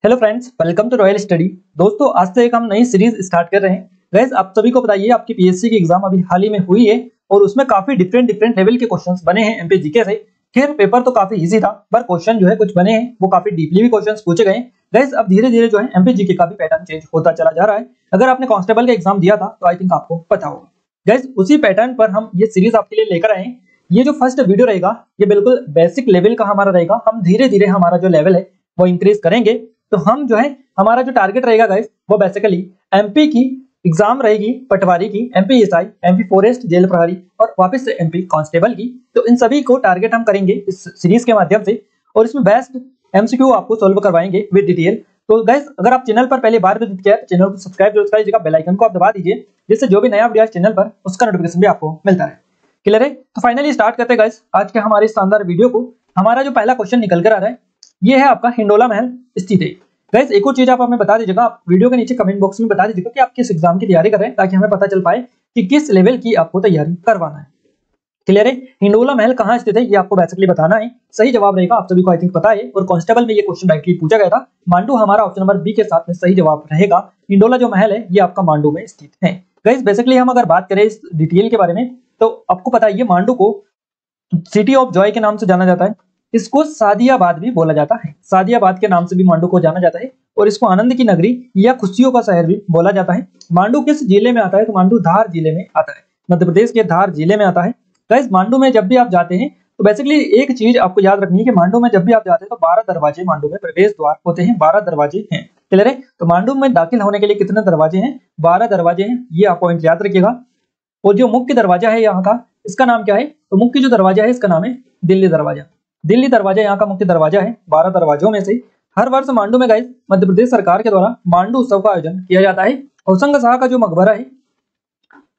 Hello friends, welcome to Royal Study. दोस्तों, आज से एक हम नई सीरीज स्टार्ट कर रहे हैं। गाइस, आप सभी को बताइए, आपकी पीएससी की एग्जाम अभी हाल ही में हुई है और उसमें काफी डिफरेंट लेवल के क्वेश्चंस बने हैं एमपी जीके से। खैर, पेपर तो काफी इजी था, पर क्वेश्चन जो है कुछ बने हैं वो काफी डीपली भी क्वेश्चंस पूछे गए। गाइस, अब धीरे धीरे जो है एमपी जीके का भी पैटर्न चेंज होता चला जा रहा है। अगर आपने कांस्टेबल का एग्जाम दिया था तो आई थिंक आपको पता होगा। गाइस, उसी पैटर्न पर हम ये सीरीज आपके लिए लेकर आए हैं। ये जो फर्स्ट वीडियो रहेगा ये बिल्कुल बेसिक लेवल का हमारा रहेगा। हम धीरे धीरे हमारा जो लेवल है वो इंक्रीज करेंगे। तो हम जो है हमारा जो टारगेट रहेगा गाइस वो बेसिकली एमपी की एग्जाम रहेगी, पटवारी की, MP SI, MP forest jail प्रहरी और वापस से एमपी कांस्टेबल की। तो इन सभी को टारगेट हम करेंगे इस सीरीज के माध्यम से और इसमें बेस्ट एमसीक्यू आपको सॉल्व करवाएंगे विद डिटेल। तो गाइस, अगर आप चैनल पर पहली बार विजिट किया है तो चैनल को सब्सक्राइब जरूर कीजिएगा, बेल आइकन को आप दबा दीजिए, जिससे जो भी नया वीडियो चैनल पर उसका नोटिफिकेशन भी आपको मिलता है। क्लियर है? तो फाइनली स्टार्ट करते हैं गाइस आज के हमारे शानदार वीडियो को। हमारा जो पहला क्वेश्चन निकल कर आ रहा है ये है आपका हिंडोला महल स्थित है। गाइस, एक और चीज आप हमें बता दीजिएगा, आप वीडियो के नीचे कमेंट बॉक्स में बता दीजिएगा कि आप किस एग्जाम की तैयारी कर रहे हैं, ताकि हमें पता चल पाए कि किस लेवल की आपको तैयारी करवाना है। क्लियर है? हिंडोला महल कहाँ स्थित है ये आपको बेसिकली बताना है। सही जवाब रहेगा, आप सभी को आई थिंक पता है, और कांस्टेबल में ये क्वेश्चन राइटली पूछा गया था। मांडू हमारा ऑप्शन नंबर बी के साथ में सही जवाब रहेगा। हिंडोला जो महल है ये आपका मांडू में स्थित है। गाइस, बेसिकली हम अगर बात करें इस डिटेल के बारे में तो आपको पता है ये मांडू को सिटी ऑफ जॉय के नाम से जाना जाता है। इसको सादियाबाद भी बोला जाता है, सादियाबाद के नाम से भी मांडू को जाना जाता है, और इसको आनंद की नगरी या खुशियों का शहर भी बोला जाता है। मांडू किस जिले में आता है? तो मांडू धार जिले में आता है, मध्य प्रदेश के धार जिले में आता है। गाइस, मांडू में जब भी आप जाते हैं तो बेसिकली एक चीज आपको याद रखनी है कि मांडू में जब भी आप जाते हैं तो 12 दरवाजे मांडू में प्रवेश द्वार होते हैं, 12 दरवाजे हैं। क्लियर है? तो मांडू में दाखिल होने के लिए कितने दरवाजे हैं? 12 दरवाजे हैं, ये आप पॉइंट याद रखिएगा। और जो मुख्य दरवाजा है यहाँ का, इसका नाम क्या है? तो मुख्य जो दरवाजा है इसका नाम है दिल्ली दरवाजा। दिल्ली दरवाजा यहाँ का मुख्य दरवाजा है। 12 दरवाजों में से हर वर्ष मांडू में गाइस मध्य प्रदेश सरकार के द्वारा मांडू उत्सव का आयोजन किया जाता है। होशंग शाह का जो मकबरा है,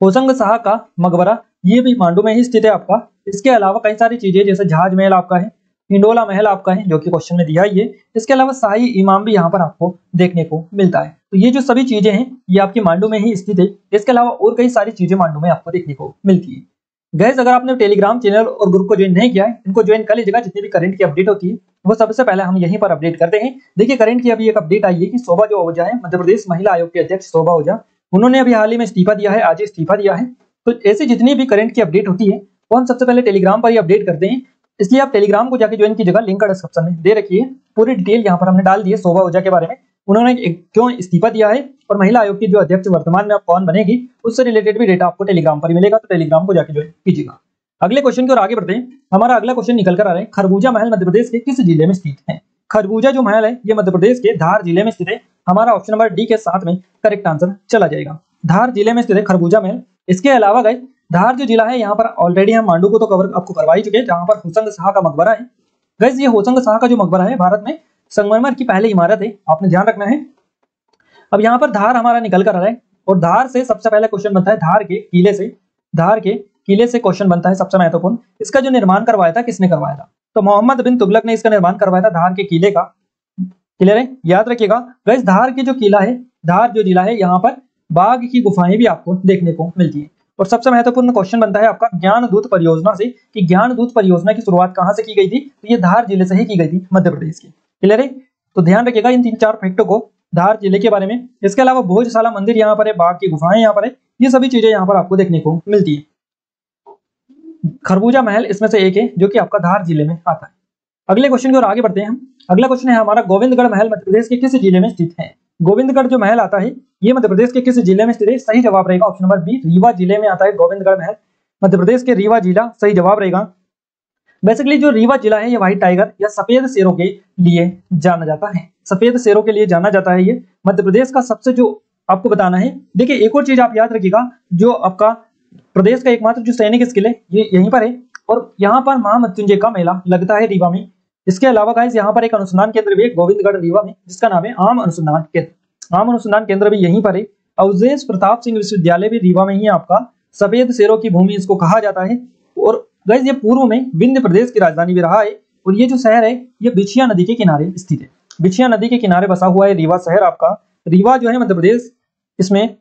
होशंग शाह का मकबरा, ये भी मांडू में ही स्थित है आपका। इसके अलावा कई सारी चीजें जैसे जहाज महल आपका है, हिंडोला महल आपका है जो कि क्वेश्चन में दिया ही है। इसके अलावा शाही इमाम भी यहाँ पर आपको देखने को मिलता है। तो ये जो सभी चीजें हैं ये आपकी मांडू में ही स्थित है। इसके अलावा और कई सारी चीजें मांडू में आपको देखने को मिलती है। गाइस, अगर आपने टेलीग्राम चैनल और ग्रुप को ज्वाइन नहीं किया है, इनको ज्वाइन कर लीजिएगा। जितनी भी करंट की अपडेट होती है वो सबसे पहले हम यहीं पर अपडेट करते हैं। देखिए, करंट की अभी एक अपडेट आई है कि शोभा जो ओझा है, मध्य प्रदेश महिला आयोग के अध्यक्ष शोभा ओझा, उन्होंने अभी हाल ही में इस्तीफा दिया है, आज इस्तीफा दिया है। तो ऐसी जितनी भी करंट की अपडेट होती है वो हम सबसे पहले टेलीग्राम पर ही अपडेट करते हैं। इसलिए आप टेलीग्राम को जाकर ज्वाइन कीजिएगा, लिंक डिस्क्रिप्शन में दे रखी है। पूरी डिटेल यहाँ पर हमने डाल दी है शोभा ओझा के बारे में, उन्होंने क्यों इस्तीफा दिया है और महिला आयोग की जो अध्यक्ष वर्तमान में आप कौन बनेगी उससे रिलेटेड भी डेटा आपको टेलीग्राम पर मिलेगा। तो टेलीग्राम को जाकर ज्वाइन कीजिएगा। अगले क्वेश्चन की ओर आगे बढ़ते हैं। हमारा अगला क्वेश्चन निकल कर आ रहा है, खरबूजा महल मध्य प्रदेश के किस जिले में स्थित है? खरबूजा जो महल है ये मध्य प्रदेश के धार जिले में स्थित है। हमारा ऑप्शन नंबर डी के साथ में करेक्ट आंसर चला जाएगा। धार जिले में स्थित है खरबूजा महल। इसके अलावा गाइस, धार जो जिला है यहाँ पर ऑलरेडी हम मांडू को तो कवर आपको करवा ही चुके हैं, जहाँ पर होशंग शाह का मकबरा है। गाइस, ये होशंग शाह का जो मकबरा है भारत में संगमरमर की पहली इमारत है, आपने ध्यान रखना है। अब यहाँ पर धार हमारा निकल कर आ रहा है और धार से सबसे पहले क्वेश्चन बनता है धार के किले से। धार के किले से क्वेश्चन बनता है सबसे महत्वपूर्ण। इसका जो निर्माण करवाया था किसने करवाया था? तो मोहम्मद बिन तुगलक ने इसका निर्माण करवाया था, धार के किले का। क्लियर है? याद रखिएगा गाइस, धार की जो किला है, धार जो जिला है, यहाँ पर बाघ की गुफाएं भी आपको देखने को मिलती है। और सबसे महत्वपूर्ण क्वेश्चन बनता है आपका ज्ञान दूत परियोजना से, कि ज्ञान दूत परियोजना की शुरुआत कहाँ से की गई थी? तो ये धार जिले से ही की गई थी, मध्य प्रदेश की। क्लियर है? तो ध्यान रखिएगा इन 3-4 फैक्टों को धार जिले के बारे में। इसके अलावा भोजशाला मंदिर यहाँ पर है, बाघ की गुफाएं यहाँ पर है, ये सभी चीजें यहाँ पर आपको देखने को मिलती है। खरबूजा महल इसमें से एक है जो कि आपका धार जिले में आता है। अगले क्वेश्चन की ओर आगे बढ़ते हैं हम। अगला क्वेश्चन है हमारा, गोविंदगढ़ महल मध्य प्रदेश के किस जिले में स्थित है? गोविंदगढ़ जो महल आता है ये मध्य प्रदेश के किस जिले में स्थित है? सही जवाब रहेगा ऑप्शन नंबर बी, रीवा जिले में आता है गोविंदगढ़ महल। मध्य प्रदेश के रीवा जिला सही जवाब रहेगा। बेसिकली जो रीवा जिला है ये व्हाइट टाइगर या सफेद शेरों के लिए जाना जाता है, सफेद शेरों के लिए जाना जाता है। ये मध्य प्रदेश का सबसे जो आपको बताना है। देखिए, एक और चीज आप याद रखिएगा, जो आपका प्रदेश का एकमात्र जो सैनिक स्किल है ये यहीं पर है, और यहाँ पर महामृत्युंजय का मेला लगता है रीवा में। इसके अलावा गाइस, यहाँ पर एक अनुसंधान केंद्र भी है गोविंदगढ़ रीवा में, जिसका नाम है आम अनुसंधान केंद्र। आम अनुसंधान केंद्र भी यहीं पर है। अवधेश प्रताप सिंह विश्वविद्यालय भी रीवा में ही आपका, सफेद शेरों की भूमि इसको कहा जाता है। और गाइस, ये पूर्व में विंध्य प्रदेश की राजधानी भी रहा है। और ये जो शहर है ये बिछिया नदी के किनारे स्थित है, बिछिया नदी के किनारे बसा हुआ है रीवा शहर आपका। रीवा जो है मध्य प्रदेश, इसमें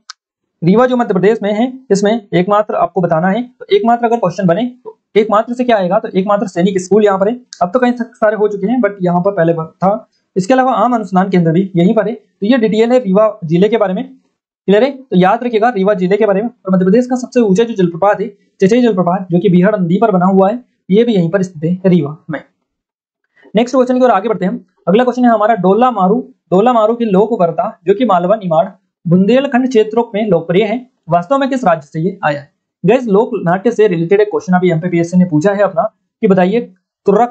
रीवा जो मध्य प्रदेश में है, इसमें एकमात्र आपको बताना है। तो एकमात्र अगर क्वेश्चन बने तो एकमात्र से क्या आएगा? तो एकमात्र सैनिक स्कूल यहाँ पर है। अब तो कई सारे हो चुके हैं, बट यहाँ पर पहले था। इसके अलावा आम अनुसंधान केंद्र भी यहीं पर है। तो ये डिटेल है रीवा जिले के बारे में। क्लियर है? तो याद रखिएगा रीवा जिले के बारे में। और मध्य प्रदेश का सबसे ऊंचा जो जलप्रपात है चचई जलप्रपात, जो कि बिहार नदी पर बना हुआ है, ये भी यहीं पर स्थित है रीवा में। नेक्स्ट क्वेश्चन की ओर आगे बढ़ते हैं। अगला क्वेश्चन है हमारा डोला मारू की लोक वार्ता, जो कि मालवा निमाड़ बुंदेलखंड क्षेत्रों में लोकप्रिय है, वास्तव में किस राज्य से ये आया है? गाइस, लोक नाट्य से रिलेटेड एक क्वेश्चन अभी एमपीपीएससी ने पूछा है अपना कि बताइए तुर्रा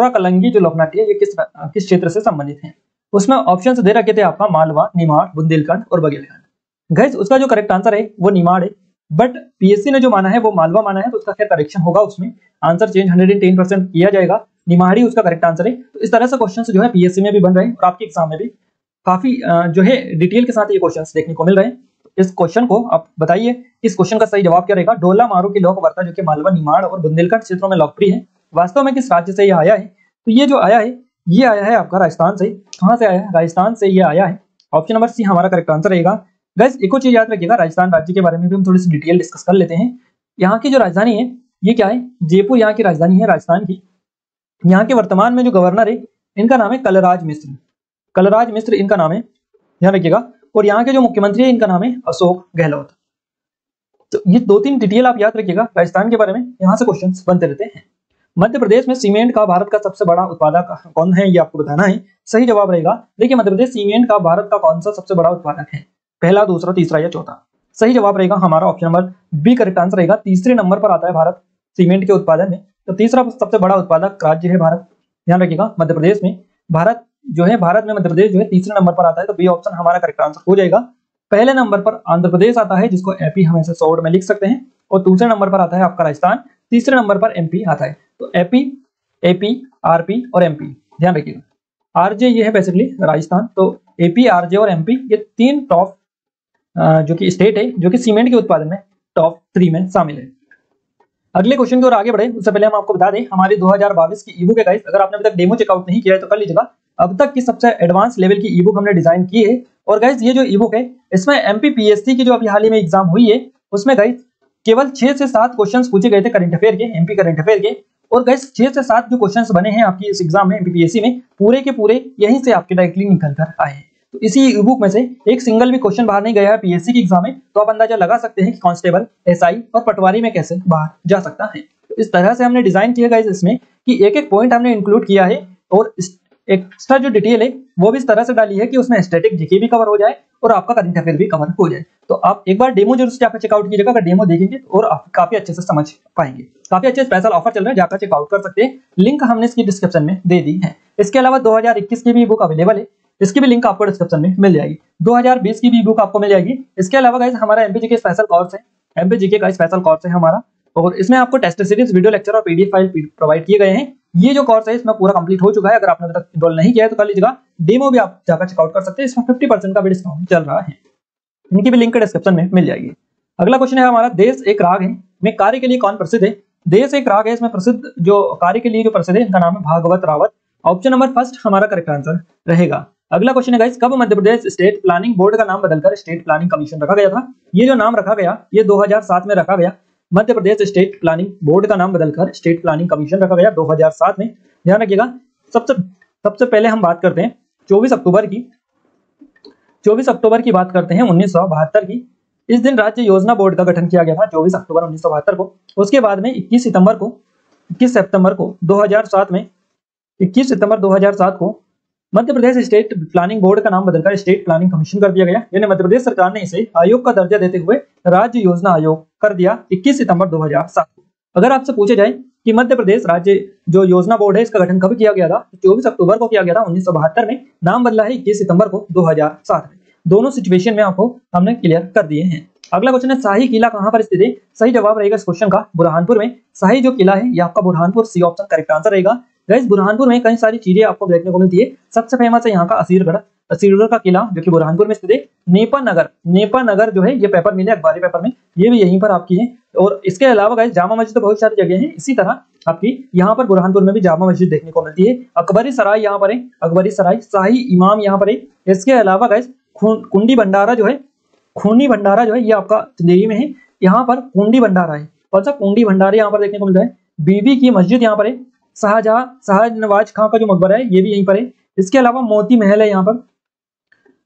कलंगी जो लोकनाट्य है ये किस क्षेत्र से संबंधित है? उसमें ऑप्शंस दे रखे थे आपका मालवा, निमाड़, बुंदेलखंड और बघेलखंड। गाइस, उसका जो करेक्ट आंसर है वो निमाड़ है, बट पीएससी ने जो माना है वो मालवा माना है, तो उसका खैर करेक्शन होगा, उसमें आंसर चेंज 110% किया जाएगा। निमाड़ी उसका करेक्ट आंसर है। तो इस तरह से क्वेश्चन जो है पीएससी में भी बन रहे हैं और आपके एग्जाम में भी काफी जो है डिटेल के साथ ये क्वेश्चंस देखने को मिल रहे हैं। इस क्वेश्चन को आप बताइए, इस क्वेश्चन का सही जवाब क्या रहेगा? डोला मारू की लोक वार्ता, जो कि मालवा, निमाड़ और बुंदेलखंड क्षेत्रों में लोकप्रिय है, वास्तव में किस राज्य से ये आया है? तो ये जो आया है ये आया है आपका राजस्थान से। कहां से आया है? राजस्थान से ये आया है। ऑप्शन नंबर सी हमारा करेक्ट आंसर रहेगा। गाइस, एक और चीज याद रखिएगा, राजस्थान राज्य के बारे में भी हम थोड़ी सी डिटेल डिस्कस कर लेते हैं। यहाँ की जो राजधानी है ये क्या है? जयपुर यहाँ की राजधानी है राजस्थान की। यहाँ के वर्तमान में जो गवर्नर है इनका नाम है कलराज मिश्र इनका नाम है, ध्यान रखिएगा। और यहाँ के जो मुख्यमंत्री है इनका नाम है अशोक गहलोत। तो ये 2-3 डिटेल आप याद रखिएगा राजस्थान के बारे में, यहाँ से क्वेश्चन बनते रहते हैं। मध्य प्रदेश में सीमेंट का भारत का सबसे बड़ा उत्पादक कौन है, ये आपको बताना है। सही जवाब रहेगा, देखिए मध्य प्रदेश सीमेंट का भारत का कौन सा सबसे बड़ा उत्पादक है? पहला, दूसरा, तीसरा या चौथा? सही जवाब रहेगा हमारा option number B correct answer रहेगा। तीसरे नंबर पर आता है भारत सीमेंट के उत्पादन में। तो तीसरा सबसे बड़ा उत्पादक राज्य है भारत, ध्यान रखिएगा। मध्य प्रदेश में भारत में मध्य प्रदेश जो है तीसरे नंबर पर आता है। तो बी ऑप्शन हमारा करेक्ट आंसर हो जाएगा। पहले नंबर पर आंध्र प्रदेश आता है, जिसको एपी हम ऐसे शॉर्ट में लिख सकते हैं, और दूसरे नंबर पर आता है आपका राजस्थान, तीसरे नंबर पर एमपी आता है। तो एपी, आरपी और एमपी, ध्यान रखिएगा। आरजे ये है बेसिकली राजस्थान, तो एपी, आरजे और एमपी ये 3 टॉप जो कि स्टेट है जो कि सीमेंट के उत्पादन में टॉप 3 में शामिल है। अगले क्वेश्चन की ओर आगे बढ़े उससे पहले हम आपको बता दें हमारी 2022 की ईबुक है गाइस, अगर आपने अभी तक डेमो चेकआउट नहीं किया है तो कर लीजिएगा। अब तक की सबसे एडवांस लेवल की ईबुक हमने डिजाइन की है। और गाइस, ये जो ईबुक है इसमें एमपीपीएससी की जो अभी हाल ही में एग्जाम हुई है उसमें गाइस केवल 6 से 7 क्वेश्चंस पूछे गए थे करंट अफेयर के, एमपी करंट अफेयर के। और गाइस 6 से 7 जो क्वेश्चंस बने हैं आपकी इस एग्जाम में एमपीपीएससी में, पूरे के पूरे यहीं से आपके डायरेक्टली निकल कर आए हैं। तो इसी ईबुक में से एक सिंगल भी क्वेश्चन बाहर नहीं गया है पीएससी की एग्जाम में, तो आप अंदाजा लगा सकते हैं कि कांस्टेबल, एसआई और पटवारी में कैसे बाहर जा सकता है। तो इस तरह से हमने डिजाइन किया गाइस इसमें कि एक एक पॉइंट हमने इंक्लूड किया है, और एक्स्ट्रा जो डिटेल है वो भी इस तरह से डाली है कि उसमें स्टैटिक जीके भी कवर हो जाए और आपका करंट अफेयर भी कवर हो जाए। तो आप एक बार डेमो जरूर से जाकर चेकआउट कीजिएगा, अगर डेमो देखेंगे और आप काफी अच्छे से समझ पाएंगे। काफी अच्छे स्पेशल ऑफर चल रहे हैं, जाकर चेकआउट कर सकते हैं, लिंक हमने इसकी डिस्क्रिप्शन में दे दी है। इसके अलावा 2021 की भी बुक अवेलेबल है, इसकी भी लिंक आपको डिस्क्रिप्शन में मिल जाएगी। 2020 की भी बुक आपको मिल जाएगी। इसके अलावा गाइस हमारा एमपीजी के स्पेशल कोर्स है, एमपीजी का स्पेशल कोर्स है हमारा, और इसमें आपको टेस्ट सीरीज, वीडियो लेक्चर और पीडीएफ फाइल प्रोवाइड किए गए हैं। ये जो कोर्स है इसमें पूरा कंप्लीट हो चुका है, अगर आपने अभी तक एनरोल नहीं किया है तो कर लीजिएगा। डेमो भी आप जाकर चेकआउट कर सकते हैं, इसमें 50% का भी डिस्काउंट चल रहा है, इनकी भी लिंक डिस्क्रिप्शन में मिल जाएगी। अगला क्वेश्चन है हमारा देश एक राग है में कार्य के लिए कौन प्रसिद्ध है? देश एक राग है इसमें प्रसिद्ध जो कार्य के लिए जो प्रसिद्ध है इनका नाम है Bhagwat Rawat. Option number first हमारा करेक्ट आंसर रहेगा। अगला क्वेश्चन है गाइस, कब Madhya Pradesh state planning board का नाम बदलकर स्टेट प्लानिंग कमीशन रखा गया था? ये जो नाम रखा गया ये 2007 में रखा गया। मध्य प्रदेश स्टेट प्लानिंग बोर्ड का नाम बदलकर स्टेट प्लानिंग कमीशन रखा गया 2007 में, ध्यान रखिएगा। सबसे पहले हम बात करते हैं 24 अक्टूबर की बात करते हैं 1972 की। इस दिन राज्य योजना बोर्ड का गठन किया गया था 24 अक्टूबर 1972 को। उसके बाद में 21 सितंबर को 2007 को मध्य प्रदेश स्टेट प्लानिंग बोर्ड का नाम बदलकर स्टेट प्लानिंग कमीशन कर दिया गया, यानी मध्य प्रदेश सरकार ने इसे आयोग का दर्जा देते हुए राज्य योजना आयोग कर दिया 21 सितंबर 2007 को। अगर आपसे पूछे जाए कि मध्य प्रदेश राज्य जो योजना बोर्ड है इसका गठन कब किया गया था, 24 अक्टूबर को किया गया था 1972 में, नाम बदला है 21 सितंबर को 2007 में। दोनों सिचुएशन में आपको हमने क्लियर कर दिए हैं। अगला क्वेश्चन है शाही किला कहां पर स्थित है? सही जवाब रहेगा इस क्वेश्चन का बुरहानपुर में। शाही जो किला है ये आपका Burhanpur, C option correct answer रहेगा। गाइस बुरहानपुर में कई सारी चीजें आपको देखने को मिलती है। सबसे फेमस है यहाँ का असीरगढ़ का किला जो कि बुरहानपुर में स्थित है। नेपा नगर जो है ये पेपर मिले अखबारी पेपर में, ये भी यहीं पर आपकी है। और इसके अलावा गाइस जामा मस्जिद तो बहुत सारी जगह हैं, इसी तरह आपकी यहाँ पर बुरहानपुर में भी जामा मस्जिद देखने को मिलती है। अकबरी सराय यहाँ पर है, अकबरी सराय, शाही इमाम यहाँ पर है। इसके अलावा गाइस खूनी भंडारा जो है ये आपका चंदेरी में है। यहाँ पर खूनी भंडारा है, कौन सा? खूनी भंडारा यहाँ पर देखने को मिलता है। बीबी की मस्जिद यहाँ पर है। शाहनवाज खां का जो मकबरा है ये भी यहीं पर है। इसके अलावा मोती महल है यहाँ पर,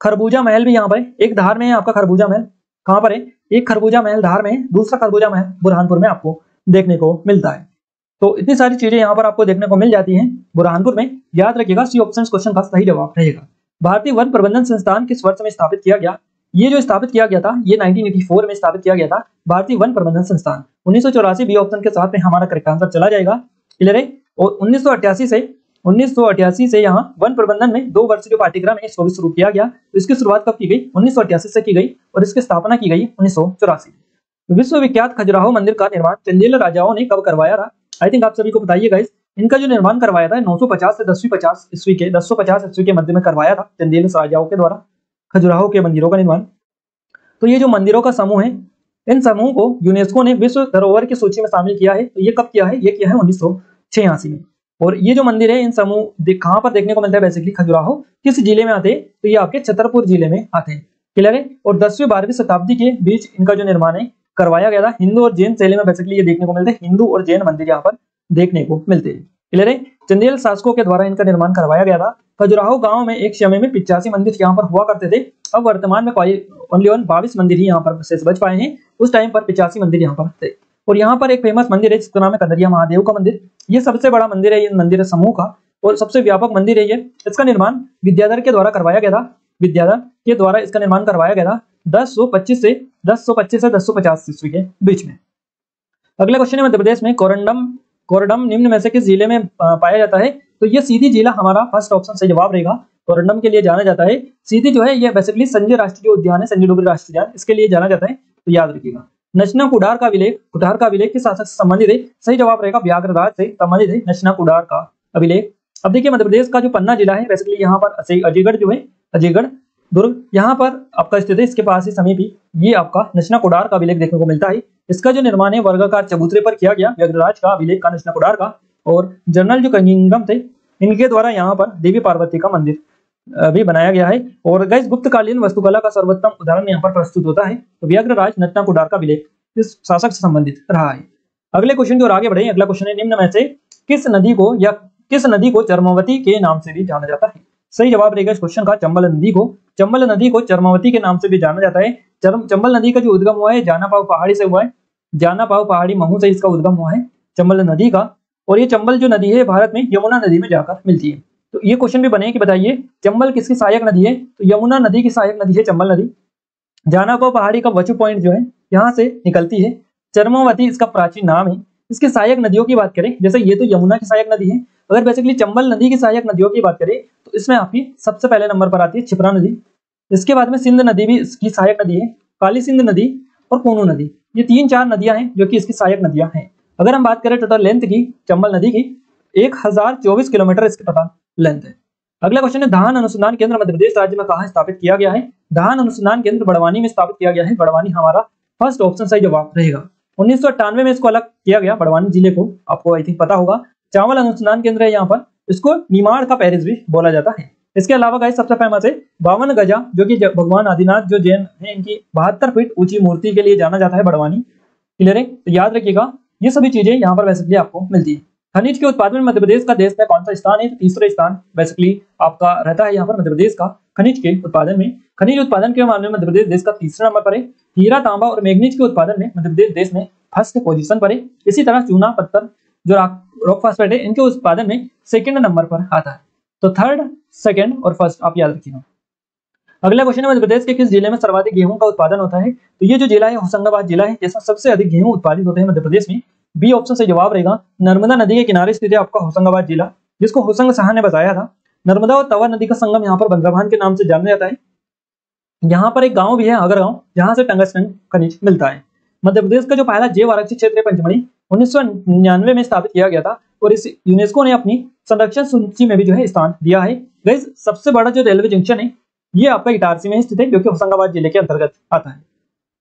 खरबूजा महल भी यहाँ पर है। एक धार में है आपका खरबूजा महल, कहाँ पर है, एक खरबूजा महल धार में है, दूसरा खरबूजा महल बुरहानपुर में आपको देखने को मिलता है। तो इतनी सारी चीजें यहाँ पर आपको देखने को मिल जाती हैं बुरहानपुर में। याद रखिएगा सी ऑप्शन क्वेश्चन का सही जवाब रहेगा। भारतीय वन प्रबंधन संस्थान किस वर्ष में स्थापित किया गया? ये जो स्थापित किया गया था ये 1984 में स्थापित किया गया था, भारतीय वन प्रबंधन संस्थान। 1984 बी ऑप्शन के साथ में हमारा करेक्ट आंसर चला जाएगा। क्लियर है। और 1988 से यहाँ वन प्रबंधन में 2 वर्ष जो पाठ्यक्रम है इसको भी शुरू किया गया। तो इसकी शुरुआत कब की गई? 1988 से की गई और इसकी स्थापना की गई 1984। विश्वविख्यात खजुराहो मंदिर का निर्माण चंदेल राजाओं ने कब करवाया था? आई थिंक आप सभी को बताइए गाइस, इनका जो निर्माण करवाया था 950 से 1050 ईस्वी के मध्य में करवाया था चंदेल राजाओं के द्वारा खजुराहो के मंदिरों का निर्माण। तो ये जो मंदिरों का समूह है, इन समूह को यूनेस्को ने विश्व धरोहर की सूची में शामिल किया है। तो ये कब किया है? ये किया है 1986 में। और ये जो मंदिर है इन समूह कहाँ पर देखने को मिलता है? बेसिकली खजुराहो किस जिले में आते हैं? तो ये आपके छतरपुर जिले में आते हैं। क्लियर है। और 10वीं 12वीं शताब्दी के बीच इनका जो निर्माण है करवाया गया था। हिंदू और जैन शैली में बेसिकली ये देखने को मिलते हैं, हिंदू और जैन मंदिर यहाँ पर देखने को मिलते हैं। क्लियर है। चंदेल शासकों के द्वारा इनका निर्माण करवाया गया था। खजुराहो गांव में एक समय में 85 मंदिर यहाँ पर हुआ करते थे। अब वर्तमान में ओनली 22 मंदिर ही यहाँ पर शेष बच पाए हैं। उस टाइम पर 85 मंदिर यहाँ पर थे। और यहाँ पर एक फेमस मंदिर है जिसका नाम है कंदरिया महादेव का मंदिर। ये सबसे बड़ा मंदिर है, ये मंदिर समूह का, और सबसे व्यापक मंदिर है ये। इसका निर्माण विद्याधर के द्वारा करवाया गया था। विद्याधर के द्वारा इसका निर्माण करवाया गया था 1025 से 1050 ईस्वी के बीच में। अगला क्वेश्चन है मध्य प्रदेश में कोरडम निम्न में से किस जिले में पाया जाता है? तो ये सीधी जिला हमारा फर्स्ट ऑप्शन सही जवाब रहेगा। कोरडम के लिए जाना जाता है। सीधी जो है ये बेसिकली संजय राष्ट्रीय उद्यान है, संजय डोगरी राष्ट्रीय उद्यान, इसके लिए जाना जाता है। तो याद रखिएगा। नचना कुडार का अभिलेख किस शासक से संबंधित है? सही जवाब रहेगा व्याघ्रराज से संबंधित है नचना कुडार का अभिलेख। अब देखिए मध्य प्रदेश का जो पन्ना जिला है बेसिकली यहाँ पर अजयगढ़ जो है, अजयगढ़ दुर्ग यहाँ पर आपका स्थित है, इसके पास ही समीप ही ये आपका नचना कुडार का अभिलेख देखने को मिलता है। इसका जो निर्माण है वर्गाकार चबूतरे पर किया गया, व्याघ्रराज का अभिलेख का नचना कुडार का। और जनरल जो किंगडम थे इनके द्वारा यहाँ पर देवी पार्वती का मंदिर भी बनाया गया है। और गैस गुप्तकालीन वास्तुकला का सर्वोत्तम उदाहरण यहाँ पर प्रस्तुत होता है। तो व्याघ्रराज नचना कुडार का अभिलेख इस शासक से संबंधित रहा है। अगले क्वेश्चन की ओर आगे बढ़े। अगला क्वेश्चन है निम्न में से किस नदी को चर्मवती के नाम से भी जाना जाता है? सही जवाब रहेगा इस क्वेश्चन का चंबल नदी को चर्मवती के नाम से भी जाना जाता है। चंबल नदी का जो उद्गम हुआ है जानापाव पहाड़ी से हुआ है, जानापाव पहाड़ी महू से इसका उद्गम हुआ है चंबल नदी का। और ये चंबल जो नदी है भारत में यमुना नदी में जाकर मिलती है। तो ये क्वेश्चन भी बने कि बताइए चंबल किसकी सहायक नदी है? तो यमुना नदी की सहायक नदी है चंबल नदी। जानापाव पहाड़ी का वचू पॉइंट जो है यहाँ से निकलती है। चर्मवती इसका प्राचीन नाम है। इसके सहायक नदियों की बात करें, जैसे ये तो यमुना की सहायक नदी है, अगर बेसिकली चंबल नदी की सहायक नदियों की बात करें तो इसमें आपकी सबसे पहले नंबर पर आती है क्षिप्रा नदी। इसके बाद में सिंध नदी भी इसकी सहायक नदी है, काली सिंध नदी और पूनू नदी। ये 3-4 नदियां हैं जो कि इसकी सहायक नदियां हैं। अगर हम बात करें टोटल लेंथ की चंबल नदी की 1024 किलोमीटर इसकी टोटल लेंथ है। अगला क्वेश्चन है धान अनुसंधान केंद्र मध्य प्रदेश राज्य में कहाँ स्थापित किया गया है? धान अनुसंधान केंद्र बड़वानी में स्थापित किया गया है। बड़वानी हमारा फर्स्ट ऑप्शन सही जवाब रहेगा। 1998 में इसको अलग किया गया बड़वानी जिले को, आपको आई थिंक पता होगा। चावल अनुसंधान केंद्र है यहाँ पर, इसको निमाड़ का पेरिस भी बोला जाता है। इसके अलावा गाइस सबसे फेमस है 52 गजा, जो कि भगवान आदिनाथ जो जैन है इनकी 72 फीट ऊंची मूर्ति के लिए जाना जाता है बड़वानी। क्लियर है। तो याद रखिएगा ये सभी चीजें यहाँ पर बेसिकली आपको मिलती है। खनिज के उत्पादन में मध्य प्रदेश का देश में कौन सा स्थान है? तो तीसरा स्थान बेसिकली आपका रहता है यहाँ पर मध्य प्रदेश का खनिज के उत्पादन में। खनिज उत्पादन के मामले में मध्य प्रदेश देश का तीसरा नंबर पर है। हीरा, तांबा और मैग्नीज के उत्पादन में मध्य प्रदेश देश में फर्स्ट पोजीशन पर है। इसी तरह चूना, पत्थर जो रॉक फास्फेट है इनके उत्पादन में सेकंड नंबर पर आता है। तो थर्ड, सेकंड और फर्स्ट आप याद रखिएगा। अगला क्वेश्चन है मध्य प्रदेश के किस जिले में सर्वाधिक गेहूं का उत्पादन होता है? तो ये जो जिला है होशंगाबाद जिला है, जिसमें सबसे अधिक गेहूं उत्पादित होते हैं मध्य प्रदेश में। बी ऑप्शन से जवाब रहेगा। नर्मदा नदी के किनारे स्थित है आपका होशंगाबाद जिला, जिसको होशंग शाह ने बताया था। नर्मदा और तवा नदी का संगम यहाँ पर बंद्राभान के नाम से जाना जाता है। यहाँ पर एक गांव भी है अगर गांव, जहां से टंगस्टन खनिज मिलता है। मध्य प्रदेश का जो पहला जैव आरक्षित क्षेत्र है पंचमढ़ी 1999 में स्थापित किया गया था और इस यूनेस्को ने अपनी संरक्षण सूची में भी जो है स्थान दिया है। गाइस सबसे बड़ा जो रेलवे जंक्शन है ये आपका इटारसी में स्थित है, जो कि होशंगाबाद जिले के अंतर्गत आता है।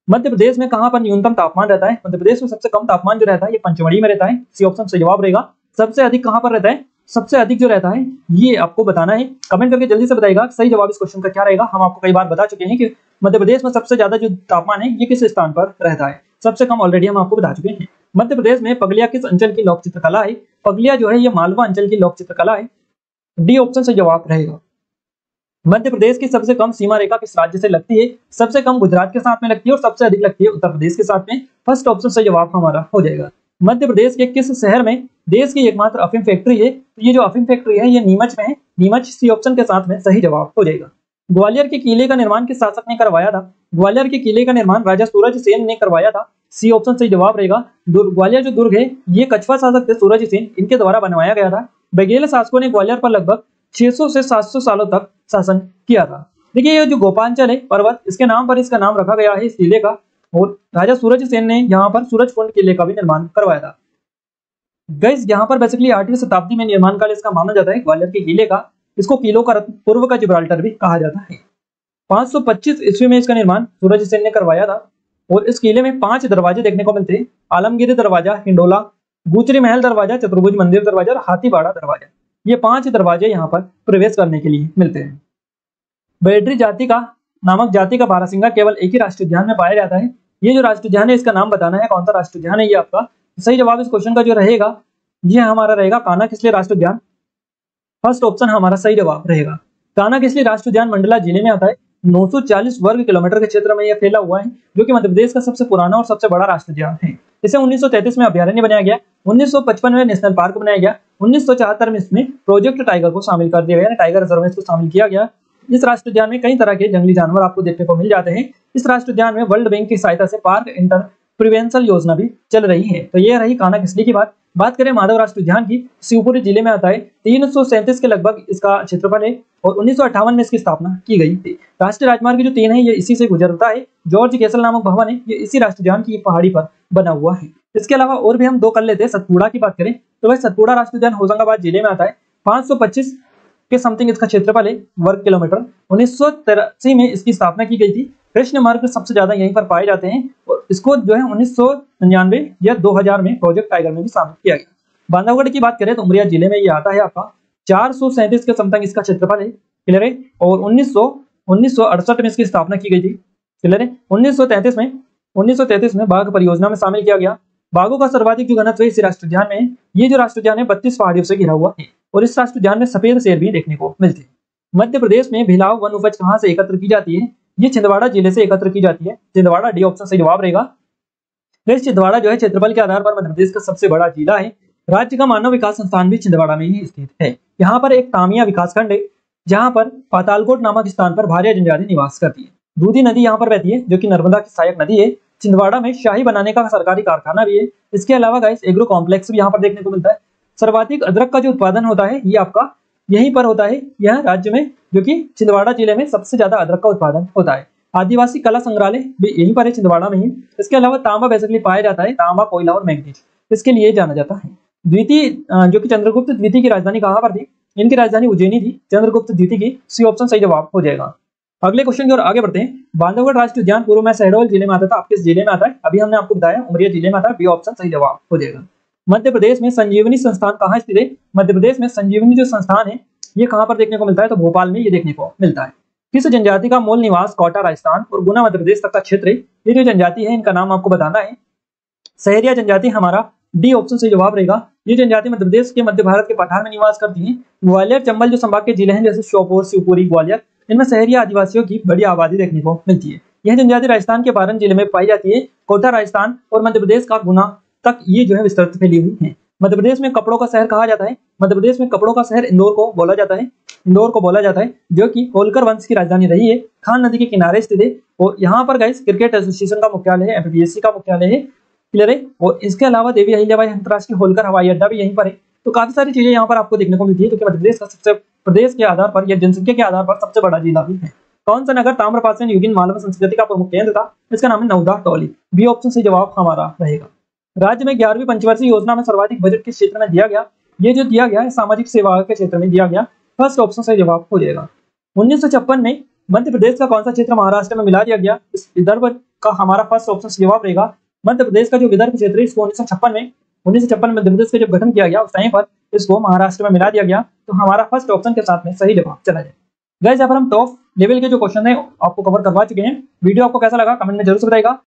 मध्य प्रदेश में कहां पर न्यूनतम तापमान रहता है? मध्य प्रदेश में सबसे कम तापमान जो रहता है ये पंचमढ़ी में रहता है। सी ऑप्शन से जवाब रहेगा। सबसे अधिक कहां पर रहता है? सबसे अधिक जो रहता है ये आपको बताना है, कमेंट करके जल्दी से बताइएगा सही जवाब इस क्वेश्चन का क्या रहेगा। हम आपको कई बार बता चुके हैं कि मध्य प्रदेश में सबसे ज्यादा जो तापमान है ये किस स्थान पर रहता है। सबसे कम ऑलरेडी हम आपको बता चुके हैं। मध्य प्रदेश में पगलिया किस अंचल की लोक चित्रकला है? पगलिया जो है ये मालवा अंचल की लोक चित्रकला है। डी ऑप्शन सही जवाब रहेगा। मध्य प्रदेश की सबसे कम सीमा रेखा किस राज्य से लगती है? सबसे कम गुजरात के साथ में लगती है और सबसे अधिक लगती है उत्तर प्रदेश के साथ में। फर्स्ट ऑप्शन सही जवाब हमारा हो जाएगा। मध्य प्रदेश के किस शहर में देश की एकमात्र अफीम फैक्ट्री है? तो ये जो अफीम फैक्ट्री है ये नीमच में है। नीमच सी ऑप्शन के साथ में सही जवाब हो जाएगा। ग्वालियर के किले का निर्माण किस शासक ने करवाया था? ग्वालियर के किले का निर्माण राजा सूरज सेन ने करवाया था। सी ऑप्शन सही जवाब रहेगा। ग्वालियर जो दुर्ग है ये कछवा शासक थे सूरज सेन, इनके द्वारा बनवाया गया था। बघेल शासकों ने ग्वालियर पर लगभग 600 से 700 सालों तक शासन किया था। देखिए ये जो गोपांचल है पर्वत, इसके नाम पर इसका नाम रखा गया है इस किले का, और राजा सूरज सेन ने यहाँ पर सूरजकुंड किले का भी निर्माण करवाया था। गाइस यहाँ पर बेसिकली 8वीं शताब्दी में निर्माण काल इसका माना जाता है ग्वालियर के किले का। इसको किलों का रत्न, पूर्व का जिब्राल्टर भी कहा जाता है। 525 ईस्वी में इसका निर्माण सूरज सेन ने करवाया था और इस किले में 5 दरवाजे देखने को मिलते हैं। आलमगीर दरवाजा, हिंडोला, गुचरी महल दरवाजा, चतुर्भुज मंदिर दरवाजा और हाथीबाड़ा दरवाजा, ये 5 दरवाजे यहाँ पर प्रवेश करने के लिए मिलते हैं। बेडरी जाति का नामक जाति का बारहसिंगा केवल एक ही राष्ट्रीय उद्यान में पाया जाता है। ये जो राष्ट्रीय उद्यान है इसका नाम बताना है, कौन सा राष्ट्रीय उद्यान है ये आपका। सही जवाब इस क्वेश्चन का जो रहेगा ये हमारा रहेगा कान्हा-किसली राष्ट्रीय उद्यान। फर्स्ट ऑप्शन हमारा सही जवाब रहेगा। कान्हा-किसली राष्ट्रीय उद्यान मंडला जिले में आता है। 940 वर्ग किलोमीटर के क्षेत्र में यह फैला हुआ है, जो कि मध्य प्रदेश का सबसे पुराना और सबसे बड़ा राष्ट्रीय उद्यान है। इसे 1933 में अभयारण्य बनाया गया, 1955 में नेशनल पार्क बनाया गया, 1974 में इसमें प्रोजेक्ट टाइगर को शामिल कर दिया गया, टाइगर रिजर्व में इसको शामिल किया गया। इस राष्ट्रीय उद्यान में कई तरह के जंगली जानवर आपको देखने को मिल जाते हैं। इस राष्ट्रीय उद्यान में वर्ल्ड बैंक की सहायता से पार्क इंटर प्रिवेंशन योजना भी चल रही है। तो ये रही कान्हा-किसली की बात करें माधव राष्ट्रीय उद्यान की, शिवपुरी जिले में आता है। 337 के लगभग इसका क्षेत्रफल है और 1958 में इसकी स्थापना की गई थी। राष्ट्रीय राजमार्ग जो 3 है ये इसी से गुजरता है। जॉर्ज कैसल नामक भवन है ये इसी राष्ट्रीय उद्यान की पहाड़ी पर बना हुआ है। इसके अलावा और भी हम 2 कर लेते हैं। सतपुड़ा की बात करें तो वह सतपुड़ा राष्ट्रीय उद्यान होशंगाबाद जिले में आता है। 525 के समथिंग इसका क्षेत्रफल है वर्ग किलोमीटर। 1983 में इसकी स्थापना की गई थी। कृष्ण मार्ग सबसे ज्यादा यहीं पर पाए जाते हैं और इसको जो है 1999 या 2000 में प्रोजेक्ट टाइगर में भी शामिल किया गया। बांधवगढ़ की बात करें तो उमरिया जिले में ये आता है आपका। 437 के समथिंग इसका क्षेत्रफल है, क्लियर है। और 1968 में इसकी स्थापना की गई थी, क्लियर है। 1933 में बाघ परियोजना में शामिल किया गया। बाघों का सर्वाधिक जो घनत्व है इस राष्ट्रीय उद्यान में है। ये जो राष्ट्रीय उद्यान है 32 पहाड़ियों से घिरा हुआ है और इस राष्ट्रीय उद्यान में सफेद शेर भी देखने को मिलते हैं। मध्य प्रदेश में भिलाव वन उपज कहां से एकत्र की जाती है? ये छिंदवाड़ा जिले से एकत्र की जाती है। छिंदवाड़ा डी ऑप्शन सही जवाब रहेगा। छिंदवाड़ा जो है क्षेत्रफल के आधार पर मध्य प्रदेश का सबसे बड़ा जिला है। राज्य का मानव विकास संस्थान भी छिंदवाड़ा में ही स्थित है। यहाँ पर एक तामिया विकासखंड है जहाँ पर पातालकोट नामक स्थान पर भारिया जनजाति निवास करती है। दूधी नदी यहाँ पर बहती है जो कि नर्मदा की सहायक नदी है। छिंदवाड़ा में शाही बनाने का सरकारी कारखाना भी है। इसके अलावा गाइस एग्रो कॉम्प्लेक्स भी यहाँ पर देखने को मिलता है। सर्वाधिक अदरक का जो उत्पादन होता है ये आपका यहीं पर होता है, यह राज्य में, जो कि छिंदवाड़ा जिले में सबसे ज्यादा अदरक का उत्पादन होता है। आदिवासी कला संग्रहालय भी यहीं पर है, छिंदवाड़ा में ही। इसके अलावा तांबा बेसिकली पाया जाता है, तांबा, कोयला और मैग्नीज, इसके लिए जाना जाता है। द्वितीय जो कि चंद्रगुप्त द्वितीय की राजधानी कहाँ पर थी? इनकी राजधानी उज्जैनी थी, चंद्रगुप्त द्वितीय की। सी ऑप्शन सही जवाब हो जाएगा। अगले क्वेश्चन की ओर आगे बढ़ते हैं। बांधवगढ़ राष्ट्रीय उद्यान पूर्व में शहडोल जिले में आता था, आपके जिले में आता है? अभी हमने आपको बताया उमरिया जिले में आता है। बी ऑप्शन सही जवाब हो जाएगा। मध्य प्रदेश में संजीवनी संस्थान कहाँ स्थित है? मध्य प्रदेश में संजीवनी जो संस्थान है ये कहाँ पर देखने को मिलता है? तो भोपाल में ये देखने को मिलता है। किस जनजाति का मूल निवास कोटा राजस्थान और गुना मध्य प्रदेश तक का क्षेत्र है? ये जो जनजाति है इनका नाम आपको बताना है। सहरिया जनजाति हमारा डी ऑप्शन से जवाब रहेगा। ये जनजाति मध्य प्रदेश के मध्य भारत के पठार में निवास करती है। ग्वालियर चंबल जो संभाग के जिले हैं जैसे श्योपुर, शिवपुरी, ग्वालियर, इनमें सहरिया आदिवासियों की बड़ी आबादी देखने को मिलती है। यह जनजाति राजस्थान के पारन जिले में पाई जाती है। कोटा राजस्थान और मध्य प्रदेश का गुना तक ये जो है विस्तृत फैली हुई है। मध्य प्रदेश में कपड़ों का शहर कहा जाता है। मध्य प्रदेश में कपड़ों का शहर इंदौर को बोला जाता है, जो कि होलकर वंश की राजधानी रही है। खान नदी के किनारे स्थित है और यहाँ पर गाइस क्रिकेट एसोसिएशन का मुख्यालय है, एमपीपीएससी का मुख्यालय है, क्लियर है। और इसके अलावा देवी अहिल्याबाई अंतरराष्ट्रीय होलकर हवाई अड्डा भी यहीं पर है। तो काफी सारी चीजें यहाँ पर आपको देखने को मिलती है, क्योंकि मध्य प्रदेश का सबसे प्रदेश के आधार पर या जनसंख्या के आधार पर सबसे बड़ा जिला भी है। कौन सा नगर ताम्रपाषाण युगीन मालवा संस्कृति का प्रमुख केंद्र था? इसका नाम है नवदा टोली। बी ऑप्शन से जवाब हमारा रहेगा। राज्य में 11वीं पंचवर्षीय योजना में सर्वाधिक बजट किस क्षेत्र में दिया गया? ये जो दिया गया है सामाजिक सेवा के क्षेत्र में दिया गया। फर्स्ट ऑप्शन से जवाब हो जाएगा। 1956 में मध्य प्रदेश का कौन सा क्षेत्र महाराष्ट्र में मिला दिया गया? इस विदर्भ का हमारा फर्स्ट ऑप्शन से जवाब रहेगा। मध्य प्रदेश का जो विदर्भ क्षेत्र है इसको 1956 में मध्य प्रदेश का जब गठन किया गया उस टाइम पर इसको महाराष्ट्र में मिला दिया गया। तो हमारा फर्स्ट ऑप्शन के साथ में सही जवाब चला जाए। गाइस यहाँ पर हम टॉप लेवल के जो क्वेश्चन है आपको कवर करवा चुके हैं। वीडियो आपको कैसा लगा कमेंट में जरूर से बताइएगा।